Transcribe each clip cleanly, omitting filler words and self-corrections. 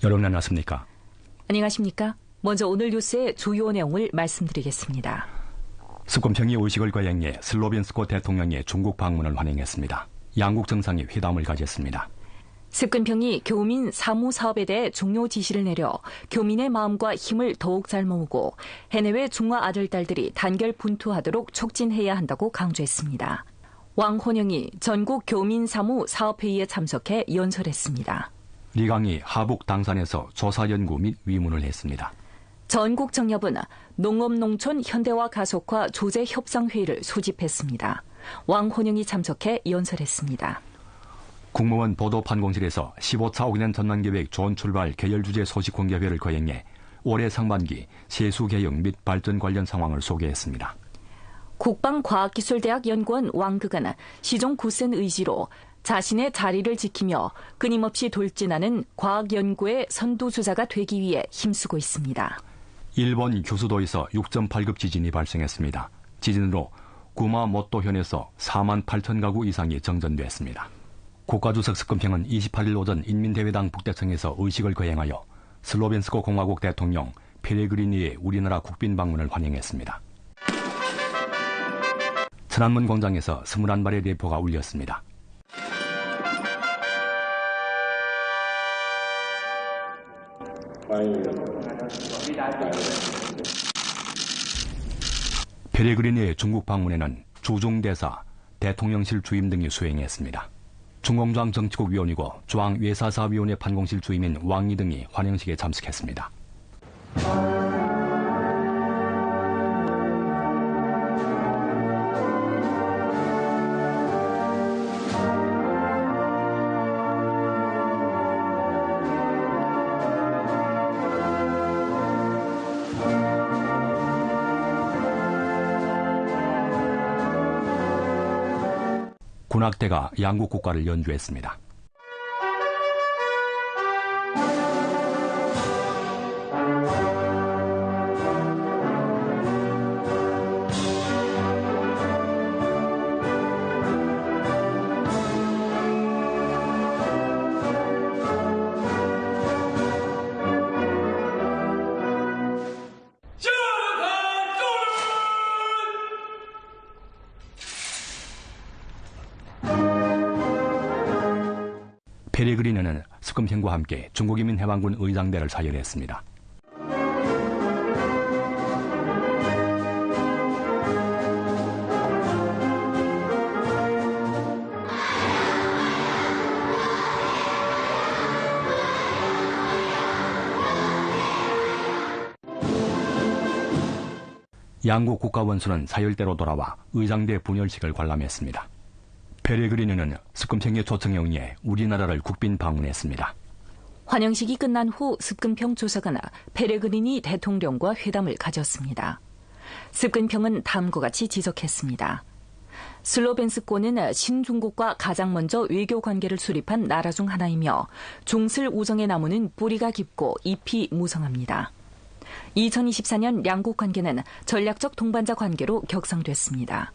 여러분 안녕하십니까? 안녕하십니까? 먼저 오늘 뉴스의 주요 내용을 말씀드리겠습니다. 습권평이 의식을 거행해 슬로벤스코 대통령의 중국 방문을 환영했습니다. 양국 정상이 회담을 가졌습니다. 습근평이 교민 사무 사업에 대해 중요 지시를 내려 교민의 마음과 힘을 더욱 잘 모으고 해내외 중화 아들, 딸들이 단결 분투하도록 촉진해야 한다고 강조했습니다. 왕혼영이 전국 교민 사무 사업회의에 참석해 연설했습니다. 리강이 하북 당산에서 조사 연구 및 위문을 했습니다. 전국 정협은 농업농촌 현대화 가속화 조제 협상회의를 소집했습니다. 왕혼영이 참석해 연설했습니다. 국무원 보도판공실에서 15차 5개년 전망계획 좋은 출발 계열주제 소식 공개회를 거행해 올해 상반기 세수개혁 및 발전 관련 상황을 소개했습니다. 국방과학기술대학 연구원 왕극은 시종 굳센 의지로 자신의 자리를 지키며 끊임없이 돌진하는 과학연구의 선두주자가 되기 위해 힘쓰고 있습니다. 일본 교수도에서 6.8급 지진이 발생했습니다. 지진으로 구마모토현에서 4만 8천 가구 이상이 정전됐습니다. 국가주석 습근평은 28일 오전 인민대회당 북대청에서 의식을 거행하여 슬로벤스코 공화국 대통령 페레그리니의 우리나라 국빈 방문을 환영했습니다. 천안문 공장에서 21발의 레포가 울렸습니다. 페레그리니의 중국 방문에는 주중대사, 대통령실 주임 등이 수행했습니다. 중공장 정치국 위원이고 중앙외사사위원회 판공실 주임인 왕이 등이 환영식에 참석했습니다. 군악대가 양국 국가를 연주했습니다. 페레그리니는 습근평과 함께 중국인민해방군 의장대를 사열했습니다. 양국 국가원수는 사열대로 돌아와 의장대 분열식을 관람했습니다. 페레그리니는 습근평의 초청에 응해 우리나라를 국빈 방문했습니다. 환영식이 끝난 후 습근평 조사관 페레그리니 대통령과 회담을 가졌습니다. 습근평은 다음과 같이 지적했습니다. 슬로벤스코는 신중국과 가장 먼저 외교 관계를 수립한 나라 중 하나이며 중슬 우정의 나무는 뿌리가 깊고 잎이 무성합니다. 2024년 양국 관계는 전략적 동반자 관계로 격상됐습니다.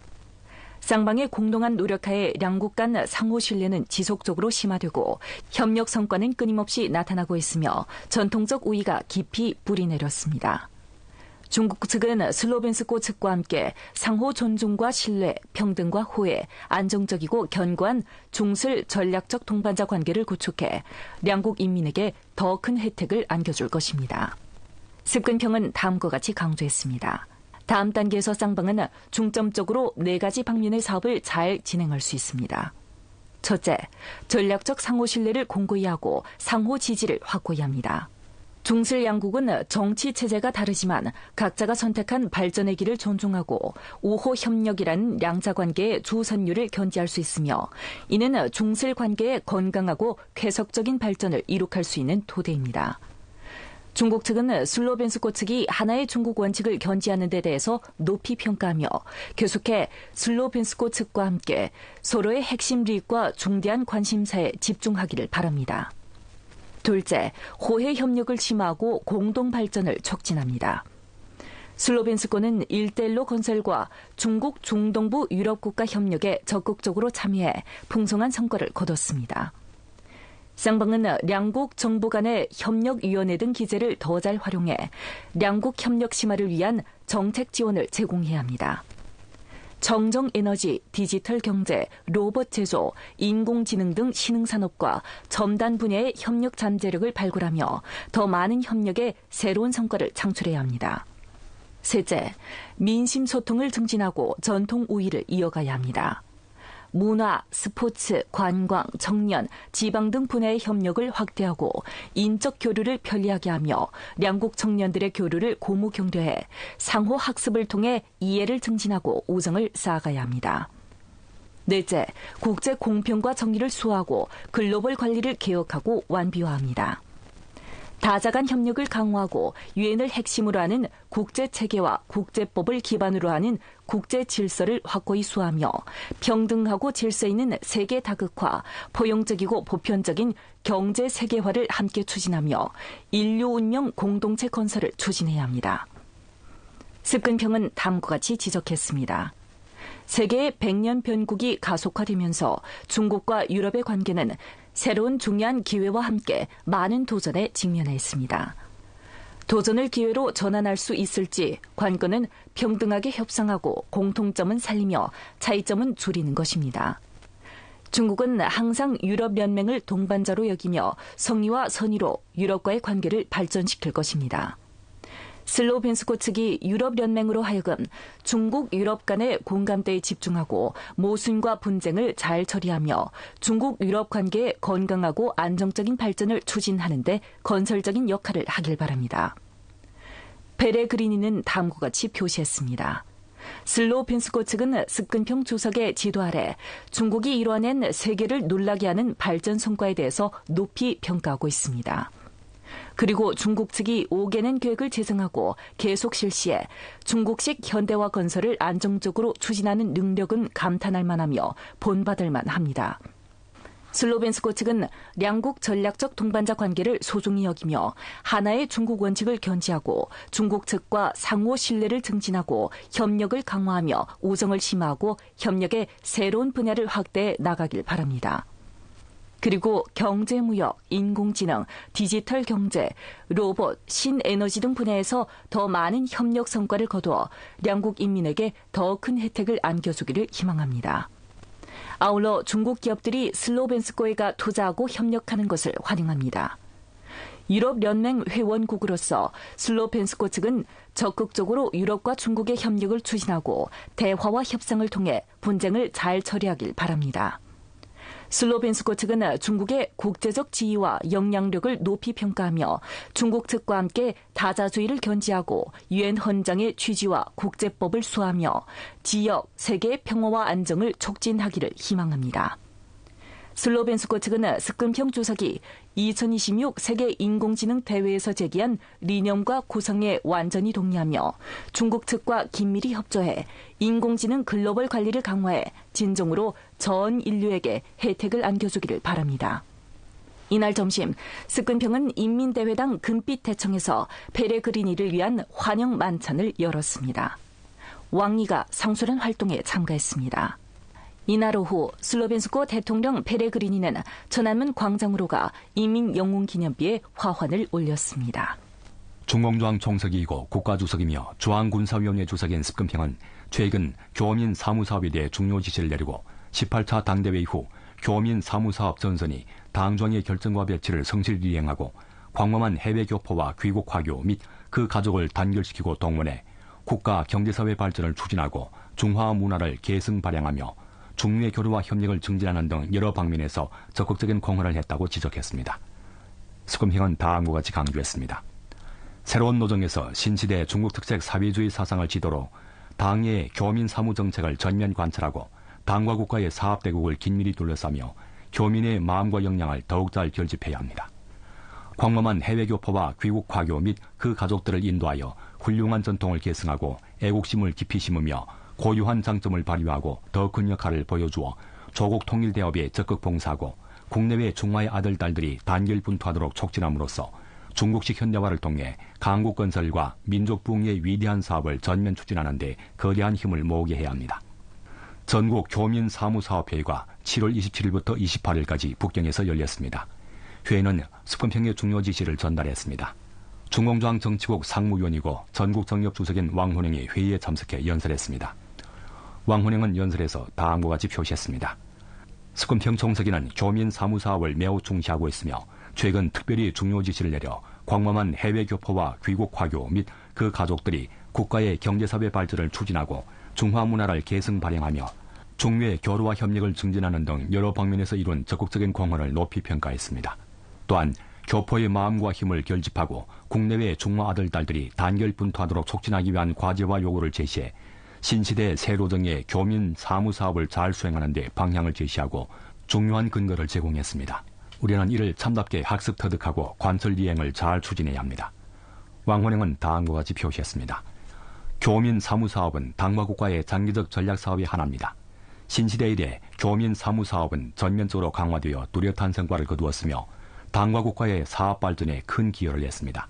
쌍방의 공동한 노력하에 양국 간 상호 신뢰는 지속적으로 심화되고 협력 성과는 끊임없이 나타나고 있으며 전통적 우위가 깊이 뿌리내렸습니다. 중국 측은 슬로벤스코 측과 함께 상호 존중과 신뢰, 평등과 호혜, 안정적이고 견고한 중슬 전략적 동반자 관계를 구축해 양국 인민에게 더 큰 혜택을 안겨줄 것입니다. 습근평은 다음과 같이 강조했습니다. 다음 단계에서 쌍방은 중점적으로 4가지 방면의 사업을 잘 진행할 수 있습니다. 첫째, 전략적 상호 신뢰를 공고히 하고 상호 지지를 확고히 합니다. 중슬 양국은 정치 체제가 다르지만 각자가 선택한 발전의 길을 존중하고 우호 협력이라는 양자 관계의 주선율을 견지할 수 있으며 이는 중슬 관계의 건강하고 쾌속적인 발전을 이룩할 수 있는 토대입니다. 중국 측은 슬로벤스코 측이 하나의 중국 원칙을 견지하는 데 대해서 높이 평가하며 계속해 슬로벤스코 측과 함께 서로의 핵심利益과 중대한 관심사에 집중하기를 바랍니다. 둘째, 호혜 협력을 심화하고 공동 발전을 촉진합니다. 슬로벤스코는 1대1로 건설과 중국 중동부 유럽 국가 협력에 적극적으로 참여해 풍성한 성과를 거뒀습니다. 쌍방은 양국 정부 간의 협력위원회 등 기제를 더 잘 활용해 양국 협력 심화를 위한 정책 지원을 제공해야 합니다. 정정에너지, 디지털 경제, 로봇 제조, 인공지능 등 신흥산업과 첨단 분야의 협력 잠재력을 발굴하며 더 많은 협력의 새로운 성과를 창출해야 합니다. 셋째, 민심 소통을 증진하고 전통 우위를 이어가야 합니다. 문화, 스포츠, 관광, 청년, 지방 등 분야의 협력을 확대하고 인적 교류를 편리하게 하며 양국 청년들의 교류를 고무 격려해 상호 학습을 통해 이해를 증진하고 우정을 쌓아가야 합니다. 넷째, 국제 공평과 정의를 수호하고 글로벌 관리를 개혁하고 완비화합니다. 다자 간 협력을 강화하고 유엔을 핵심으로 하는 국제체계와 국제법을 기반으로 하는 국제 질서를 확고히 수호하며 평등하고 질서 있는 세계 다극화, 포용적이고 보편적인 경제 세계화를 함께 추진하며 인류 운명 공동체 건설을 추진해야 합니다. 습근평은 다음과 같이 지적했습니다. 세계의 100년 변국이 가속화되면서 중국과 유럽의 관계는 새로운 중요한 기회와 함께 많은 도전에 직면해 있습니다. 도전을 기회로 전환할 수 있을지 관건은 평등하게 협상하고 공통점은 살리며 차이점은 줄이는 것입니다. 중국은 항상 유럽연맹을 동반자로 여기며 성의와 선의로 유럽과의 관계를 발전시킬 것입니다. 슬로벤스코 측이 유럽연맹으로 하여금 중국 유럽 간의 공감대에 집중하고 모순과 분쟁을 잘 처리하며 중국 유럽 관계의 건강하고 안정적인 발전을 추진하는 데 건설적인 역할을 하길 바랍니다. 페레그리니는 다음과 같이 표시했습니다. 슬로벤스코 측은 습근평 주석의 지도 아래 중국이 이뤄낸 세계를 놀라게 하는 발전 성과에 대해서 높이 평가하고 있습니다. 그리고 중국 측이 5개년 계획을 제정하고 계속 실시해 중국식 현대화 건설을 안정적으로 추진하는 능력은 감탄할 만하며 본받을 만합니다. 슬로벤스코 측은 양국 전략적 동반자 관계를 소중히 여기며 하나의 중국 원칙을 견지하고 중국 측과 상호 신뢰를 증진하고 협력을 강화하며 우정을 심화하고 협력의 새로운 분야를 확대해 나가길 바랍니다. 그리고 경제무역, 인공지능, 디지털 경제, 로봇, 신에너지 등 분야에서 더 많은 협력 성과를 거두어 양국 인민에게 더 큰 혜택을 안겨주기를 희망합니다. 아울러 중국 기업들이 슬로벤스코에가 투자하고 협력하는 것을 환영합니다. 유럽연맹 회원국으로서 슬로벤스코 측은 적극적으로 유럽과 중국의 협력을 추진하고 대화와 협상을 통해 분쟁을 잘 처리하길 바랍니다. 슬로벤스코 측은 중국의 국제적 지위와 영향력을 높이 평가하며 중국 측과 함께 다자주의를 견지하고 유엔 헌장의 취지와 국제법을 수호하며 지역, 세계의 평화와 안정을 촉진하기를 희망합니다. 슬로벤스코 측은 습근평 주석이 2026 세계 인공지능 대회에서 제기한理念과 구성에 완전히 동의하며 중국 측과 긴밀히 협조해 인공지능 글로벌 관리를 강화해 진정으로 전 인류에게 혜택을 안겨주기를 바랍니다. 이날 점심 습근평은 인민대회당 금빛대청에서 페레그리니를 위한 환영 만찬을 열었습니다. 왕이가 상술한 활동에 참가했습니다. 이날 오후 슬로벤스코 대통령 페레그리니는 천안문 광장으로 가 인민영웅기념비에 화환을 올렸습니다. 중공조항 총석이고 국가주석이며 중앙군사위원회 주석인 습근평은 최근 교민 사무사업에 대해 중요 지시를 내리고 18차 당대회 이후 교민 사무사업 전선이 당정의 결정과 배치를 성실히 이행하고 광범한 해외 교포와 귀국 화교 및 그 가족을 단결시키고 동원해 국가 경제사회 발전을 추진하고 중화 문화를 계승 발扬하며 중미의 교류와 협력을 증진하는 등 여러 방면에서 적극적인 공헌을 했다고 지적했습니다. 습근평은 다음과 같이 강조했습니다. 새로운 노정에서 신시대 중국 특색 사회주의 사상을 지도로 당의 교민 사무 정책을 전면 관찰하고 당과 국가의 사업대국을 긴밀히 둘러싸며 교민의 마음과 역량을 더욱 잘 결집해야 합니다. 광범한 해외 교포와 귀국 화교 및 그 가족들을 인도하여 훌륭한 전통을 계승하고 애국심을 깊이 심으며 고유한 장점을 발휘하고 더 큰 역할을 보여주어 조국 통일 대업에 적극 봉사하고 국내외 중화의 아들 딸들이 단결분투하도록 촉진함으로써 중국식 현대화를 통해 강국 건설과 민족 부흥의 위대한 사업을 전면 추진하는 데 거대한 힘을 모으게 해야 합니다. 전국 교민 사무사업회의가 7월 27일부터 28일까지 북경에서 열렸습니다. 회의는 습근평의 중요 지시를 전달했습니다. 중공조항 정치국 상무위원이고 전국정협주석인 왕훈행이 회의에 참석해 연설했습니다. 왕훈행은 연설에서 다음과 같이 표시했습니다. 습근평 총서기는 교민 사무사업을 매우 중시하고 있으며 최근 특별히 중요 지시를 내려 광범한 해외 교포와 귀국 화교 및 그 가족들이 국가의 경제사회 발전을 추진하고 중화 문화를 계승 발행하며 중외 교류와 협력을 증진하는 등 여러 방면에서 이룬 적극적인 공헌을 높이 평가했습니다. 또한 교포의 마음과 힘을 결집하고 국내외 중화 아들, 딸들이 단결 분투하도록 촉진하기 위한 과제와 요구를 제시해 신시대 세로정의 교민 사무사업을 잘 수행하는 데 방향을 제시하고 중요한 근거를 제공했습니다. 우리는 이를 참답게 학습 터득하고 관철 이행을 잘 추진해야 합니다. 왕훈행은 다음과 같이 표시했습니다. 교민 사무사업은 당과 국가의 장기적 전략사업의 하나입니다. 신시대 이래 교민 사무사업은 전면적으로 강화되어 뚜렷한 성과를 거두었으며 당과 국가의 사업 발전에 큰 기여를 했습니다.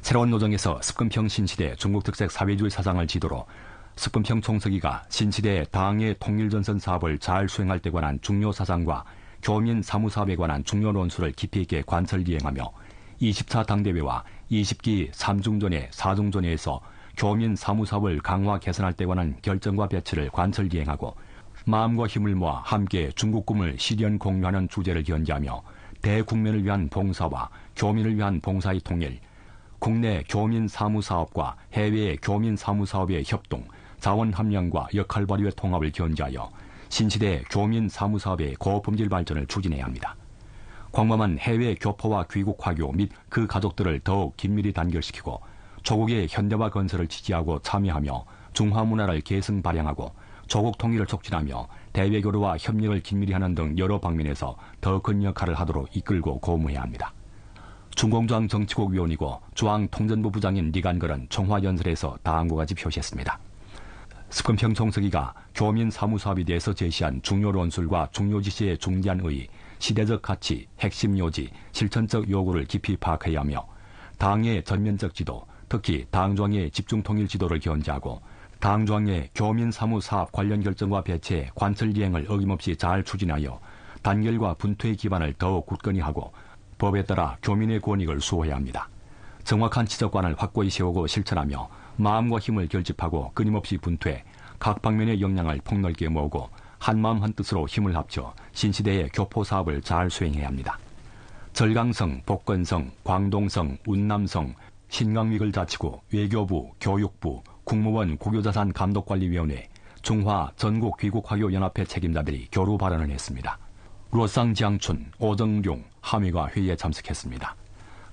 새로운 노정에서 습근평 신시대 중국특색 사회주의 사상을 지도로 습근평 총서기가 신시대 당의 통일전선 사업을 잘 수행할 때 관한 중요 사상과 교민 사무사업에 관한 중요 논수를 깊이 있게 관철 이행하며 20차 당대회와 20기 3중전회, 4중전회에서 교민 사무사업을 강화 개선할 때 관한 결정과 배치를 관철 이행하고 마음과 힘을 모아 함께 중국 꿈을 실현 공유하는 주제를 견지하며 대국면을 위한 봉사와 교민을 위한 봉사의 통일, 국내 교민 사무사업과 해외 교민 사무사업의 협동, 자원 함량과 역할 발휘의 통합을 견지하여 신시대 교민 사무사업의 고품질 발전을 추진해야 합니다. 광범한 해외 교포와 귀국 화교 및 그 가족들을 더욱 긴밀히 단결시키고 조국의 현대화 건설을 지지하고 참여하며 중화 문화를 계승 발양하고 조국 통일을 촉진하며 대외 교류와 협력을 긴밀히 하는 등 여러 방면에서 더 큰 역할을 하도록 이끌고 고무해야 합니다. 중공조항 정치국 위원이고 중앙통전부 부장인 리간걸은 총화연설에서 다음과 같이 표시했습니다. 습근평 총서기가 교민 사무사업에 대해서 제시한 중요 논술과 중요 지시의 중대한 의의, 시대적 가치, 핵심 요지, 실천적 요구를 깊이 파악해야 하며 당의 전면적 지도, 특히 당조항의 집중통일 지도를 견지하고 당조항의 교민 사무사업 관련 결정과 배치의 관철 이행을 어김없이 잘 추진하여 단결과 분투의 기반을 더욱 굳건히 하고 법에 따라 교민의 권익을 수호해야 합니다. 정확한 지적관을 확고히 세우고 실천하며 마음과 힘을 결집하고 끊임없이 분투해 각 방면의 역량을 폭넓게 모으고 한마음 한뜻으로 힘을 합쳐 신시대의 교포 사업을 잘 수행해야 합니다. 절강성, 복건성, 광동성, 운남성, 신강위글 자치구, 외교부, 교육부, 국무원 국유자산 감독관리위원회, 중화 전국 귀국화교 연합회 책임자들이 교루 발언을 했습니다. 로쌍지ang춘, 오정룡, 함의가 회의에 참석했습니다.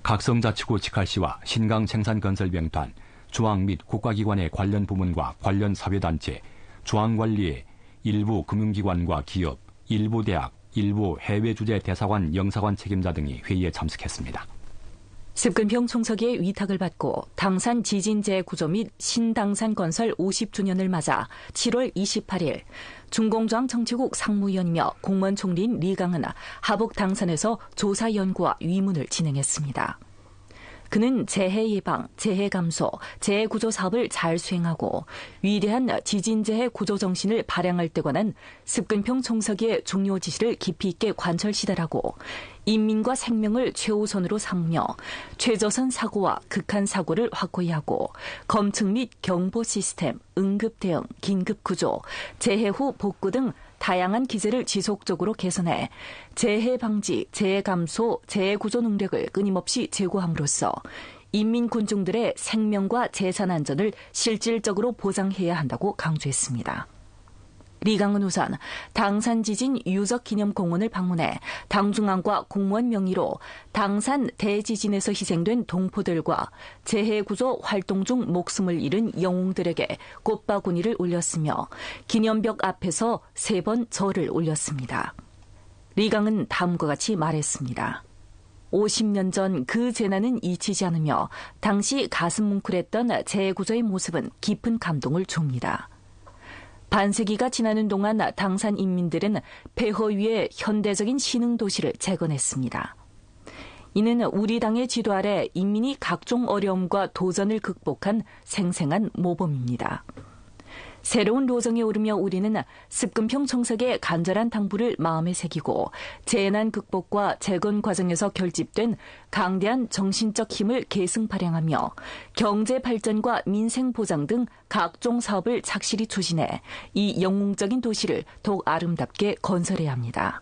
각성자치구 직할시와 신강생산건설병단, 중앙 및 국가기관의 관련 부문과 관련 사회단체, 중앙관리의 일부 금융기관과 기업, 일부 대학, 일부 해외주재 대사관, 영사관 책임자 등이 회의에 참석했습니다. 습근평 총서기의 위탁을 받고 당산 지진재해 구조 및 신당산 건설 50주년을 맞아 7월 28일 중공조항 정치국 상무위원이며 공무원 총리인 리강은 하북 당산에서 조사 연구와 위문을 진행했습니다. 그는 재해 예방, 재해 감소, 재해 구조 사업을 잘 수행하고 위대한 지진재해 구조 정신을 발양할 때 관한 습근평 총서기의 중요 지시를 깊이 있게 관철 시달하고 인민과 생명을 최우선으로 삼으며 최저선 사고와 극한 사고를 확고히 하고 검측 및 경보 시스템, 응급 대응, 긴급 구조, 재해 후 복구 등 다양한 기제를 지속적으로 개선해 재해 방지, 재해 감소, 재해 구조 능력을 끊임없이 제고함으로써 인민 군중들의 생명과 재산 안전을 실질적으로 보장해야 한다고 강조했습니다. 리강은 우선 당산 지진 유적 기념공원을 방문해 당중앙과 공무원 명의로 당산 대지진에서 희생된 동포들과 재해 구조 활동 중 목숨을 잃은 영웅들에게 꽃바구니를 올렸으며 기념벽 앞에서 3번 절을 올렸습니다. 리강은 다음과 같이 말했습니다. 50년 전 그 재난은 잊히지 않으며 당시 가슴 뭉클했던 재해 구조의 모습은 깊은 감동을 줍니다. 반세기가 지나는 동안 당산 인민들은 폐허 위에 현대적인 신흥도시를 재건했습니다. 이는 우리 당의 지도 아래 인민이 각종 어려움과 도전을 극복한 생생한 모범입니다. 새로운 로정에 오르며 우리는 습근평 정책의 간절한 당부를 마음에 새기고 재난 극복과 재건 과정에서 결집된 강대한 정신적 힘을 계승 발휘하며 경제 발전과 민생 보장 등 각종 사업을 착실히 추진해 이 영웅적인 도시를 더욱 아름답게 건설해야 합니다.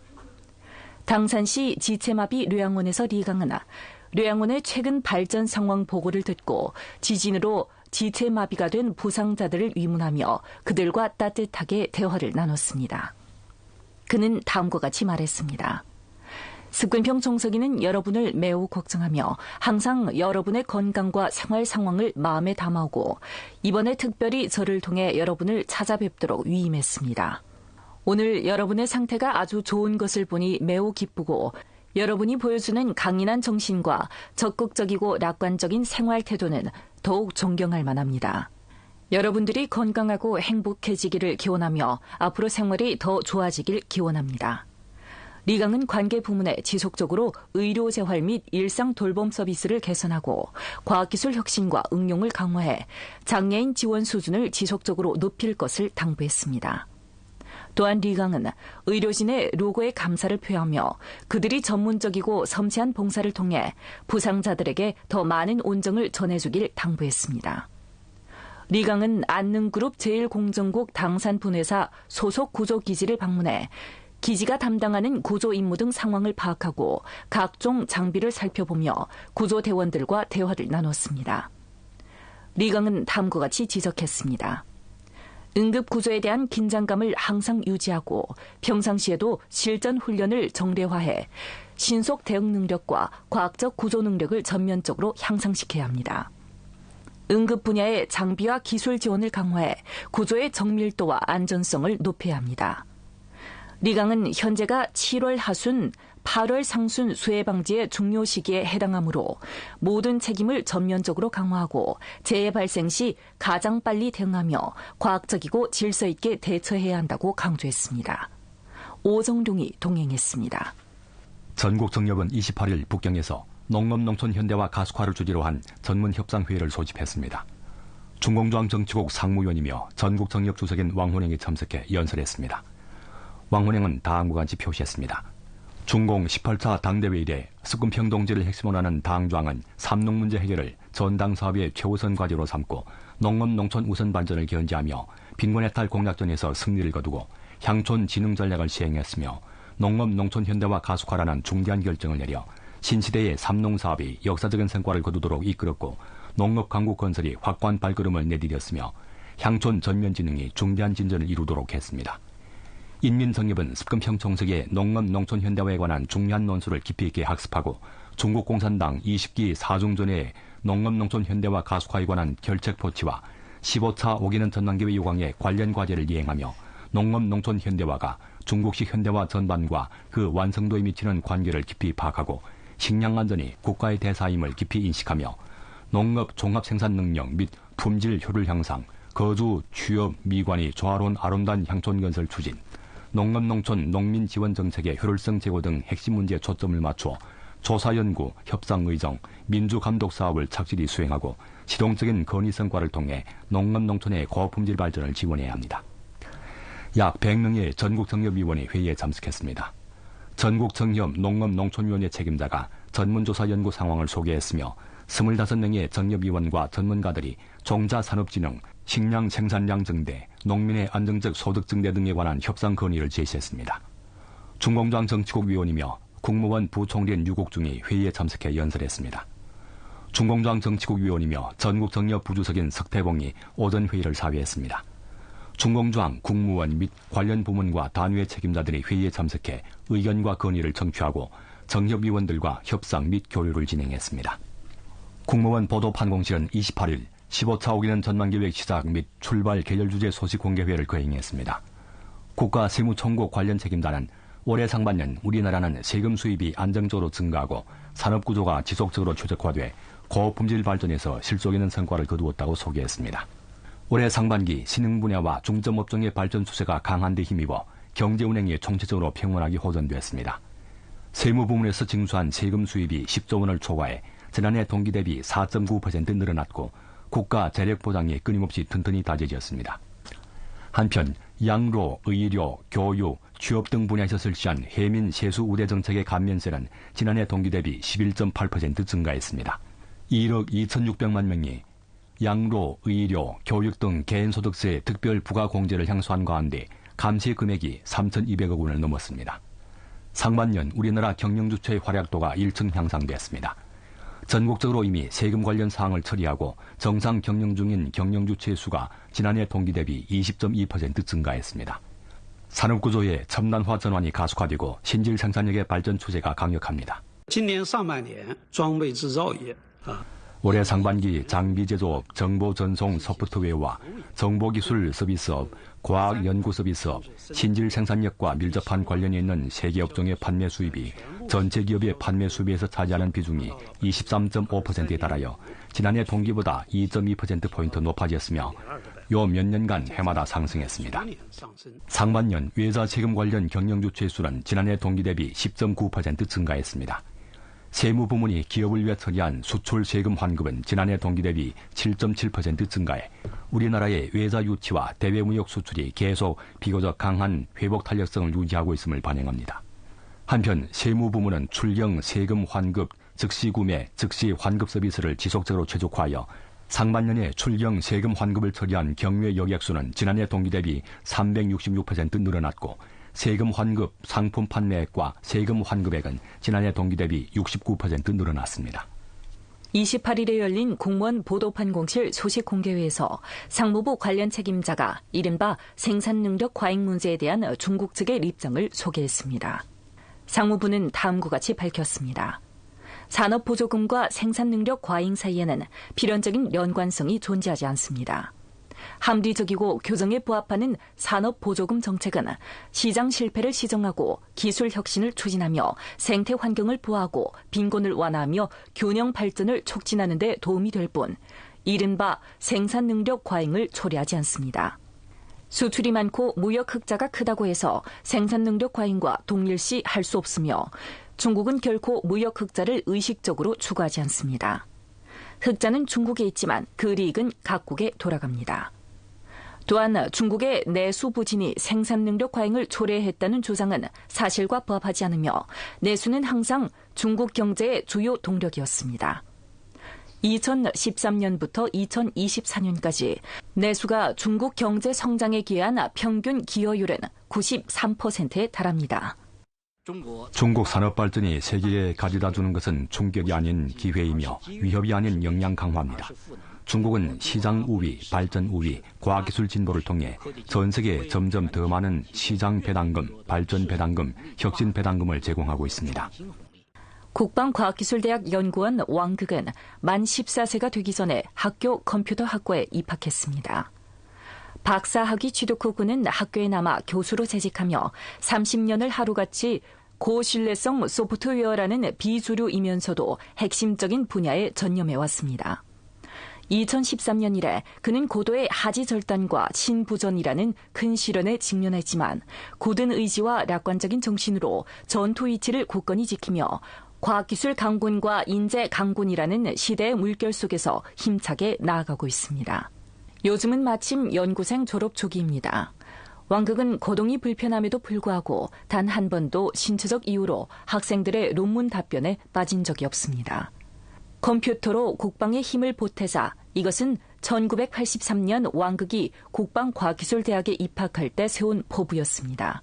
당산시 지체마비 료양원에서 리강은 료양원의 최근 발전 상황 보고를 듣고 지진으로 지체마비가 된 부상자들을 위문하며 그들과 따뜻하게 대화를 나눴습니다. 그는 다음과 같이 말했습니다. 습근평 정서기는 여러분을 매우 걱정하며 항상 여러분의 건강과 생활 상황을 마음에 담아오고 이번에 특별히 저를 통해 여러분을 찾아뵙도록 위임했습니다. 오늘 여러분의 상태가 아주 좋은 것을 보니 매우 기쁘고 여러분이 보여주는 강인한 정신과 적극적이고 낙관적인 생활 태도는 더욱 존경할 만합니다. 여러분들이 건강하고 행복해지기를 기원하며 앞으로 생활이 더 좋아지길 기원합니다. 리강은 관계 부문에 지속적으로 의료 재활 및 일상 돌봄 서비스를 개선하고 과학기술 혁신과 응용을 강화해 장애인 지원 수준을 지속적으로 높일 것을 당부했습니다. 또한 리강은 의료진의 로고에 감사를 표하며 그들이 전문적이고 섬세한 봉사를 통해 부상자들에게 더 많은 온정을 전해주길 당부했습니다. 리강은 안능그룹 제1공정국 당산분회사 소속 구조기지를 방문해 기지가 담당하는 구조 임무 등 상황을 파악하고 각종 장비를 살펴보며 구조대원들과 대화를 나눴습니다. 리강은 다음과 같이 지적했습니다. 응급구조에 대한 긴장감을 항상 유지하고 평상시에도 실전 훈련을 정례화해 신속 대응 능력과 과학적 구조 능력을 전면적으로 향상시켜야 합니다. 응급 분야의 장비와 기술 지원을 강화해 구조의 정밀도와 안전성을 높여야 합니다. 리강은 현재가 7월 하순, 8월 상순 수해 방지의 중요 시기에 해당하므로 모든 책임을 전면적으로 강화하고 재해 발생 시 가장 빨리 대응하며 과학적이고 질서 있게 대처해야 한다고 강조했습니다. 오정룡이 동행했습니다. 전국정협은 28일 북경에서 농업농촌 현대화 가속화를 주제로 한 전문협상회의를 소집했습니다. 중공조항 정치국 상무위원이며 전국정협 주석인 왕훈행이 참석해 연설했습니다. 왕훈행은 다음과 같이 표시했습니다. 중공 18차 당대회 이래 습근평 동지를 핵심으로 하는 당조항은 삼농 문제 해결을 전당 사업의 최우선 과제로 삼고 농업농촌 우선 발전을 견지하며 빈곤해탈 공약전에서 승리를 거두고 향촌 진흥 전략을 시행했으며 농업농촌 현대화 가속화라는 중대한 결정을 내려 신시대의 삼농 사업이 역사적인 성과를 거두도록 이끌었고 농업 강국 건설이 확고한 발걸음을 내디뎠으며 향촌 전면 진흥이 중대한 진전을 이루도록 했습니다. 인민정협은 습근평 정책의 농업농촌 현대화에 관한 중요한 논술을 깊이 있게 학습하고 중국 공산당 20기 사중전의 농업농촌 현대화 가속화에 관한 결책 포치와 15차 5기년 전망계획 요강의 관련 과제를 이행하며 농업농촌 현대화가 중국식 현대화 전반과 그 완성도에 미치는 관계를 깊이 파악하고 식량 안전이 국가의 대사임을 깊이 인식하며 농업 종합 생산 능력 및 품질 효율 향상, 거주, 취업, 미관이 조화로운 아름다운 향촌 건설 추진, 농업농촌 농민 지원 정책의 효율성 제고 등 핵심 문제에 초점을 맞춰 조사 연구, 협상 의정, 민주 감독 사업을 착실히 수행하고 실용적인 건의 성과를 통해 농업농촌의 고품질 발전을 지원해야 합니다. 약 100명의 전국정협위원회 회의에 참석했습니다. 전국정협 농업농촌위원회 책임자가 전문조사 연구 상황을 소개했으며 25명의 정협위원과 전문가들이 종자산업진흥, 식량 생산량 증대, 농민의 안정적 소득 증대 등에 관한 협상 건의를 제시했습니다. 중공조항 정치국 위원이며 국무원 부총리인 유국중이 회의에 참석해 연설했습니다. 중공조항 정치국 위원이며 전국정협 부주석인 석태봉이 오전 회의를 사회했습니다. 중공조항, 국무원 및 관련 부문과 단위의 책임자들이 회의에 참석해 의견과 건의를 청취하고 정협위원들과 협상 및 교류를 진행했습니다. 국무원 보도판공실은 28일 15차 5기년 전망계획 시작 및 출발 계열 주제 소식 공개회를 거행했습니다. 국가세무총국 관련 책임자는 올해 상반년 우리나라는 세금 수입이 안정적으로 증가하고 산업구조가 지속적으로 최적화돼 고품질 발전에서 실속 있는 성과를 거두었다고 소개했습니다. 올해 상반기 신흥 분야와 중점업종의 발전 추세가 강한 데 힘입어 경제운행이 총체적으로 평온하게 호전됐습니다. 세무부문에서 징수한 세금 수입이 10조 원을 초과해 지난해 동기 대비 4.9% 늘어났고 국가 재력 보장이 끊임없이 튼튼히 다져졌습니다. 한편 양로, 의료, 교육, 취업 등 분야에서 실시한 해민 세수 우대 정책의 감면세는 지난해 동기 대비 11.8% 증가했습니다. 1억 2,600만 명이 양로, 의료, 교육 등 개인소득세 특별 부가공제를 향수한 가운데 감세 금액이 3,200억 원을 넘었습니다. 상반년 우리나라 경영주체의 활약도가 1층 향상됐습니다. 전국적으로 이미 세금 관련 사항을 처리하고 정상 경영 중인 경영주체의 수가 지난해 동기 대비 20.2% 증가했습니다. 산업구조의 첨단화 전환이 가속화되고 신질 생산력의 발전 추세가 강력합니다. 올해 상반기 장비 제조업, 정보 전송 소프트웨어와 정보기술 서비스업, 과학연구 서비스업, 신질 생산력과 밀접한 관련이 있는 세계 업종의 판매 수입이 전체 기업의 판매 수입에서 차지하는 비중이 23.5%에 달하여 지난해 동기보다 2.2%포인트 높아졌으며 요 몇 년간 해마다 상승했습니다. 상반년 외자 세금 관련 경영주체 수는 지난해 동기 대비 10.9% 증가했습니다. 세무부문이 기업을 위해 처리한 수출 세금 환급은 지난해 동기 대비 7.7% 증가해 우리나라의 외자 유치와 대외무역 수출이 계속 비교적 강한 회복 탄력성을 유지하고 있음을 반영합니다. 한편 세무부문은 출경 세금 환급, 즉시 구매, 즉시 환급 서비스를 지속적으로 최적화하여 상반년에 출경 세금 환급을 처리한 경매 여객수는 지난해 동기 대비 366% 늘어났고 세금 환급 상품 판매액과 세금 환급액은 지난해 동기 대비 69% 늘어났습니다. 28일에 열린 공무원 보도판공실 소식 공개회에서 상무부 관련 책임자가 이른바 생산능력 과잉 문제에 대한 중국 측의 입장을 소개했습니다. 상무부는 다음과 같이 밝혔습니다. 산업보조금과 생산능력 과잉 사이에는 필연적인 연관성이 존재하지 않습니다. 합리적이고 교정에 부합하는 산업보조금 정책은 시장 실패를 시정하고 기술 혁신을 추진하며 생태 환경을 보호하고 빈곤을 완화하며 균형 발전을 촉진하는 데 도움이 될 뿐 이른바 생산능력 과잉을 초래하지 않습니다. 수출이 많고 무역 흑자가 크다고 해서 생산능력 과잉과 동일시 할 수 없으며 중국은 결코 무역 흑자를 의식적으로 추구하지 않습니다. 흑자는 중국에 있지만 그 이익은 각국에 돌아갑니다. 또한 중국의 내수 부진이 생산능력 과잉을 초래했다는 주장은 사실과 부합하지 않으며 내수는 항상 중국 경제의 주요 동력이었습니다. 2013년부터 2024년까지 내수가 중국 경제 성장에 기여한 평균 기여율은 93%에 달합니다. 중국 산업 발전이 세계에 가져다 주는 것은 충격이 아닌 기회이며 위협이 아닌 역량 강화입니다. 중국은 시장 우위, 발전 우위, 과학기술 진보를 통해 전 세계에 점점 더 많은 시장 배당금, 발전 배당금, 혁신 배당금을 제공하고 있습니다. 국방과학기술대학 연구원 왕극은 만 14세가 되기 전에 학교 컴퓨터학과에 입학했습니다. 박사학위 취득 후 그는 학교에 남아 교수로 재직하며 30년을 하루같이 고신뢰성 소프트웨어라는 비주류이면서도 핵심적인 분야에 전념해왔습니다. 2013년 이래 그는 고도의 하지절단과 신부전이라는 큰 시련에 직면했지만 굳은 의지와 낙관적인 정신으로 전투 위치를 굳건히 지키며 과학기술 강군과 인재 강군이라는 시대의 물결 속에서 힘차게 나아가고 있습니다. 요즘은 마침 연구생 졸업 초기입니다. 왕극은 거동이 불편함에도 불구하고 단 한 번도 신체적 이유로 학생들의 논문 답변에 빠진 적이 없습니다. 컴퓨터로 국방의 힘을 보태자 이것은 1983년 왕극이 국방과학기술대학에 입학할 때 세운 포부였습니다.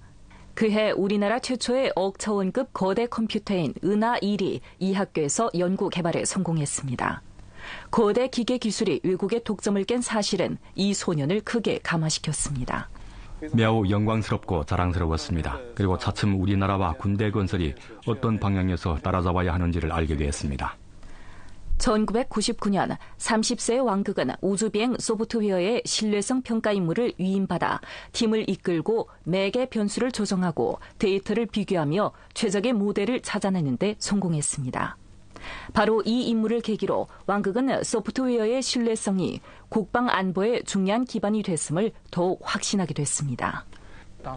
그해 우리나라 최초의 억차원급 거대 컴퓨터인 은하1이 이 학교에서 연구 개발에 성공했습니다. 거대 기계 기술이 외국의 독점을 깬 사실은 이 소년을 크게 감화시켰습니다. 매우 영광스럽고 자랑스러웠습니다. 그리고 차츰 우리나라와 군대 건설이 어떤 방향에서 따라잡아야 하는지를 알게 되었습니다. 1999년 30세의 왕극은 우주비행 소프트웨어의 신뢰성 평가 임무를 위임받아 팀을 이끌고 매개 변수를 조정하고 데이터를 비교하며 최적의 모델을 찾아내는 데 성공했습니다. 바로 이 임무를 계기로 왕극은 소프트웨어의 신뢰성이 국방 안보의 중요한 기반이 됐음을 더욱 확신하게 됐습니다.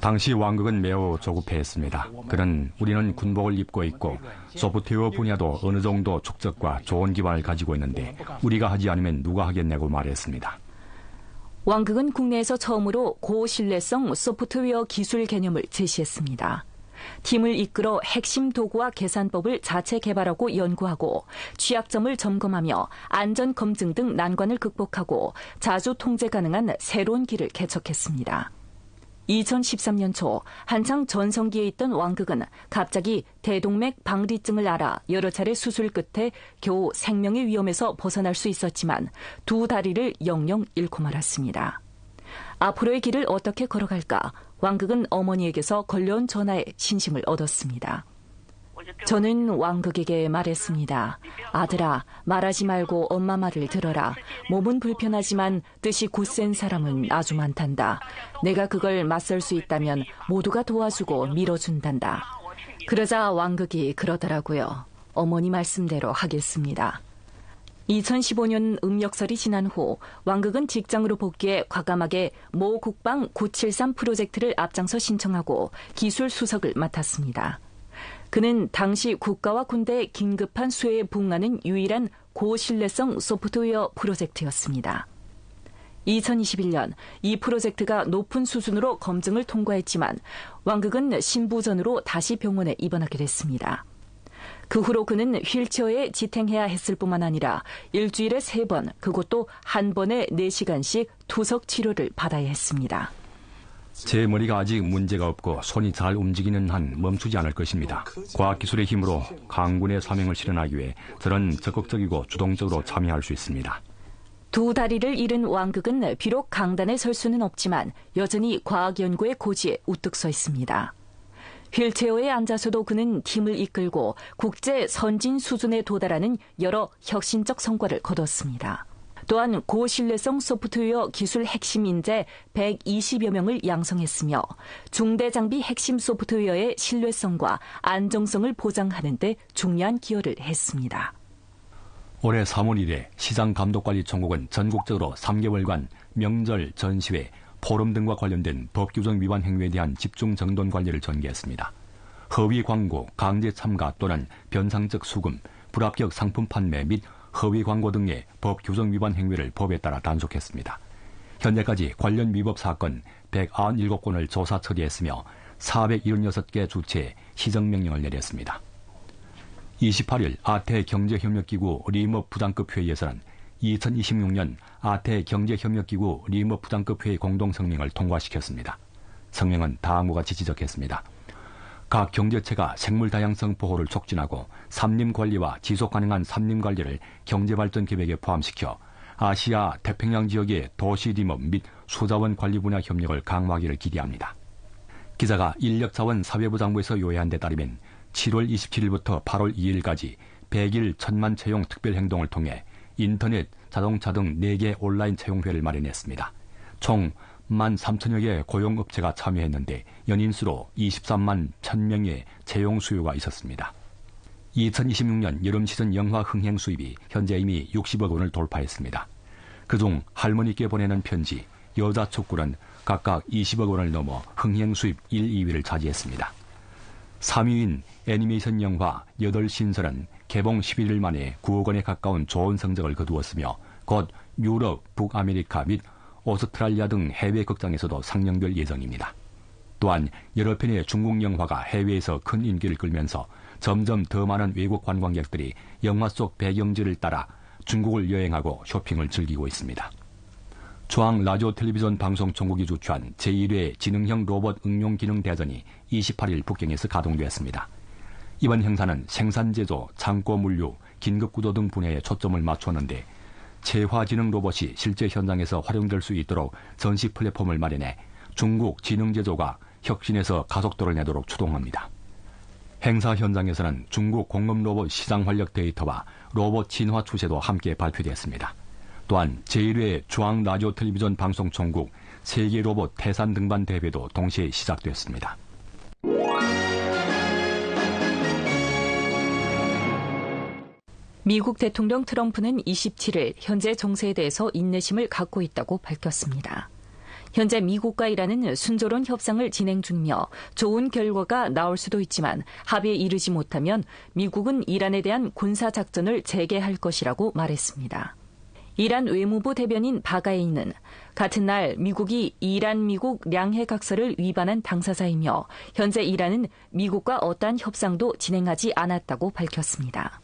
당시 왕극은 매우 조급해했습니다. 그는 우리는 군복을 입고 있고 소프트웨어 분야도 어느 정도 축적과 좋은 기반을 가지고 있는데 우리가 하지 않으면 누가 하겠냐고 말했습니다. 왕극은 국내에서 처음으로 고신뢰성 소프트웨어 기술 개념을 제시했습니다. 팀을 이끌어 핵심 도구와 계산법을 자체 개발하고 연구하고 취약점을 점검하며 안전 검증 등 난관을 극복하고 자주 통제 가능한 새로운 길을 개척했습니다. 2013년 초 한창 전성기에 있던 왕극은 갑자기 대동맥 방리증을 앓아 여러 차례 수술 끝에 겨우 생명의 위험에서 벗어날 수 있었지만 두 다리를 영영 잃고 말았습니다. 앞으로의 길을 어떻게 걸어갈까? 왕극은 어머니에게서 걸려온 전화에 신심을 얻었습니다. 저는 왕극에게 말했습니다. 아들아, 말하지 말고 엄마 말을 들어라. 몸은 불편하지만 뜻이 굳센 사람은 아주 많단다. 내가 그걸 맞설 수 있다면 모두가 도와주고 밀어준단다. 그러자 왕극이 그러더라고요. 어머니 말씀대로 하겠습니다. 2015년 음력설이 지난 후 왕극은 직장으로 복귀해 과감하게 모 국방 973 프로젝트를 앞장서 신청하고 기술 수석을 맡았습니다. 그는 당시 국가와 군대의 긴급한 수혜에 부응하는 유일한 고신뢰성 소프트웨어 프로젝트였습니다. 2021년 이 프로젝트가 높은 수준으로 검증을 통과했지만 왕극은 신부전으로 다시 병원에 입원하게 됐습니다. 그 후로 그는 휠체어에 지탱해야 했을 뿐만 아니라 일주일에 3번, 그것도 한 번에 4시간씩 투석 치료를 받아야 했습니다. 제 머리가 아직 문제가 없고 손이 잘 움직이는 한 멈추지 않을 것입니다. 과학기술의 힘으로 강군의 사명을 실현하기 위해 저는 적극적이고 주동적으로 참여할 수 있습니다. 두 다리를 잃은 왕극은 비록 강단에 설 수는 없지만 여전히 과학 연구의 고지에 우뚝 서 있습니다. 휠체어에 앉아서도 그는 팀을 이끌고 국제 선진 수준에 도달하는 여러 혁신적 성과를 거뒀습니다. 또한 고신뢰성 소프트웨어 기술 핵심 인재 120여 명을 양성했으며 중대 장비 핵심 소프트웨어의 신뢰성과 안정성을 보장하는 데 중요한 기여를 했습니다. 올해 3월 1일 시장감독관리총국은 전국적으로 3개월간 명절, 전시회, 포럼 등과 관련된 법 규정 위반 행위에 대한 집중 정돈 관리를 전개했습니다. 허위 광고, 강제 참가 또는 변상적 수금, 불합격 상품 판매 및 허위 광고 등의 법 규정 위반 행위를 법에 따라 단속했습니다. 현재까지 관련 위법 사건 197건을 조사 처리했으며 476개 주체에 시정명령을 내렸습니다. 28일 아태경제협력기구 리머 부장급 회의에서는 2026년 아태 경제협력기구 리머 부장급 회의 공동성명을 통과시켰습니다. 성명은 다음과 같이 지적했습니다. 각 경제체가 생물다양성 보호를 촉진하고 산림관리와 지속가능한 산림관리를 경제발전 계획에 포함시켜 아시아 태평양 지역의 도시림업 및 수자원 관리 분야 협력을 강화하기를 기대합니다. 기자가 인력자원 사회부장부에서 요약한 데 따르면 7월 27일부터 8월 2일까지 100일 1000만 채용 특별행동을 통해 인터넷, 자동차 등 4개 온라인 채용회를 마련했습니다. 총 13,000여 개 고용업체가 참여했는데 연인수로 23만 1,000명의 채용 수요가 있었습니다. 2026년 여름 시즌 영화 흥행 수입이 현재 이미 60억 원을 돌파했습니다. 그중 할머니께 보내는 편지, 여자 촛불은 각각 20억 원을 넘어 흥행 수입 1, 2위를 차지했습니다. 3위인 애니메이션 영화 8신설은 개봉 11일 만에 9억 원에 가까운 좋은 성적을 거두었으며 곧 유럽, 북아메리카 및 오스트랄리아 등 해외 극장에서도 상영될 예정입니다. 또한 여러 편의 중국 영화가 해외에서 큰 인기를 끌면서 점점 더 많은 외국 관광객들이 영화 속 배경지를 따라 중국을 여행하고 쇼핑을 즐기고 있습니다. 중앙 라디오 텔레비전 방송총국이 주최한 제1회 지능형 로봇 응용 기능 대전이 28일 북경에서 가동되었습니다. 이번 행사는 생산 제조, 창고 물류, 긴급 구조 등 분야에 초점을 맞추었는데 체화지능 로봇이 실제 현장에서 활용될 수 있도록 전시 플랫폼을 마련해 중국 지능제조가 혁신에서 가속도를 내도록 추동합니다. 행사 현장에서는 중국 공업 로봇 시장 활력 데이터와 로봇 진화 추세도 함께 발표됐습니다. 또한 제1회 중앙 라디오 텔레비전 방송총국 세계 로봇 태산 등반 대회도 동시에 시작됐습니다. 미국 대통령 트럼프는 27일 현재 정세에 대해서 인내심을 갖고 있다고 밝혔습니다. 현재 미국과 이란은 순조로운 협상을 진행 중이며 좋은 결과가 나올 수도 있지만 합의에 이르지 못하면 미국은 이란에 대한 군사작전을 재개할 것이라고 말했습니다. 이란 외무부 대변인 바가이는 같은 날 미국이 이란-미국 량해각서를 위반한 당사자이며 현재 이란은 미국과 어떠한 협상도 진행하지 않았다고 밝혔습니다.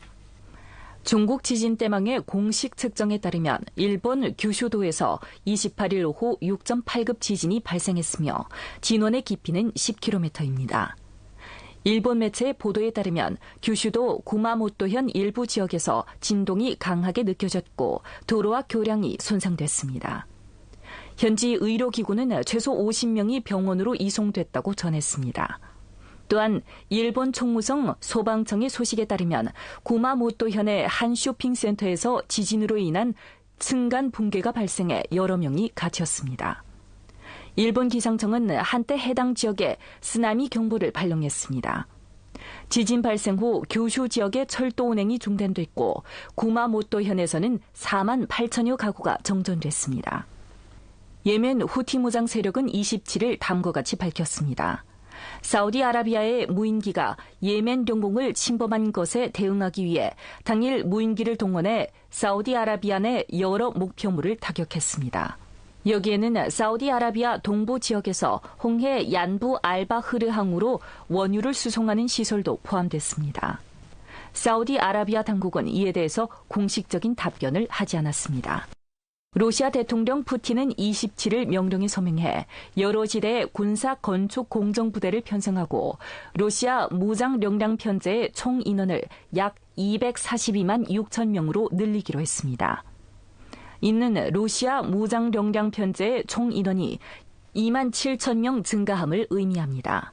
중국 지진대망의 공식 측정에 따르면 일본 규슈도에서 28일 오후 6.8급 지진이 발생했으며 진원의 깊이는 10km입니다. 일본 매체의 보도에 따르면 규슈도 구마모토현 일부 지역에서 진동이 강하게 느껴졌고 도로와 교량이 손상됐습니다. 현지 의료기구는 최소 50명이 병원으로 이송됐다고 전했습니다. 또한 일본 총무성 소방청의 소식에 따르면 구마모토현의 한 쇼핑센터에서 지진으로 인한 층간 붕괴가 발생해 여러 명이 갇혔습니다. 일본 기상청은 한때 해당 지역에 쓰나미 경보를 발령했습니다. 지진 발생 후 규슈 지역의 철도 운행이 중단됐고 구마모토현에서는 4만 8천여 가구가 정전됐습니다. 예멘 후티 무장 세력은 27일 다음과 같이 밝혔습니다. 사우디아라비아의 무인기가 예멘 동봉을 침범한 것에 대응하기 위해 당일 무인기를 동원해 사우디아라비아 내 여러 목표물을 타격했습니다. 여기에는 사우디아라비아 동부 지역에서 홍해 얀부 알바흐르 항으로 원유를 수송하는 시설도 포함됐습니다. 사우디아라비아 당국은 이에 대해서 공식적인 답변을 하지 않았습니다. 러시아 대통령 푸틴은 27일 명령에 서명해 여러 지대의 군사 건축 공정부대를 편성하고 러시아 무장력량 편제의 총 인원을 약 242만 6천 명으로 늘리기로 했습니다. 이는 러시아 무장력량 편제의 총 인원이 2만 7천 명 증가함을 의미합니다.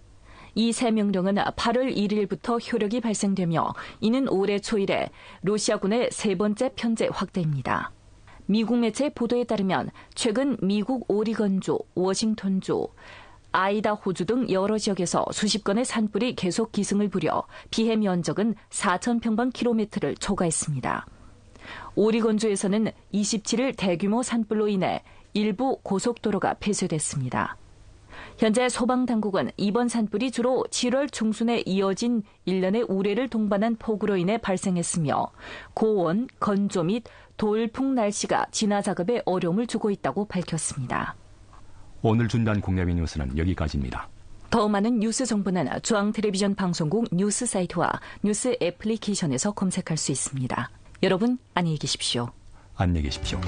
이 새 명령은 8월 1일부터 효력이 발생되며 이는 올해 초 이래 러시아군의 세 번째 편제 확대입니다. 미국 매체 보도에 따르면 최근 미국 오리건주, 워싱턴주, 아이다호주 등 여러 지역에서 수십 건의 산불이 계속 기승을 부려 피해 면적은 4,000평방킬로미터를 초과했습니다. 오리건주에서는 27일 대규모 산불로 인해 일부 고속도로가 폐쇄됐습니다. 현재 소방당국은 이번 산불이 주로 7월 중순에 이어진 일련의 우레를 동반한 폭우로 인해 발생했으며 고온, 건조 및 돌풍 날씨가 진화 작업에 어려움을 주고 있다고 밝혔습니다. 오늘 준비한 국내외 뉴스는 여기까지입니다. 더 많은 뉴스 정보는 중앙텔레비전 방송국 뉴스 사이트와 뉴스 애플리케이션에서 검색할 수 있습니다. 여러분 안녕히 계십시오. 안녕히 계십시오.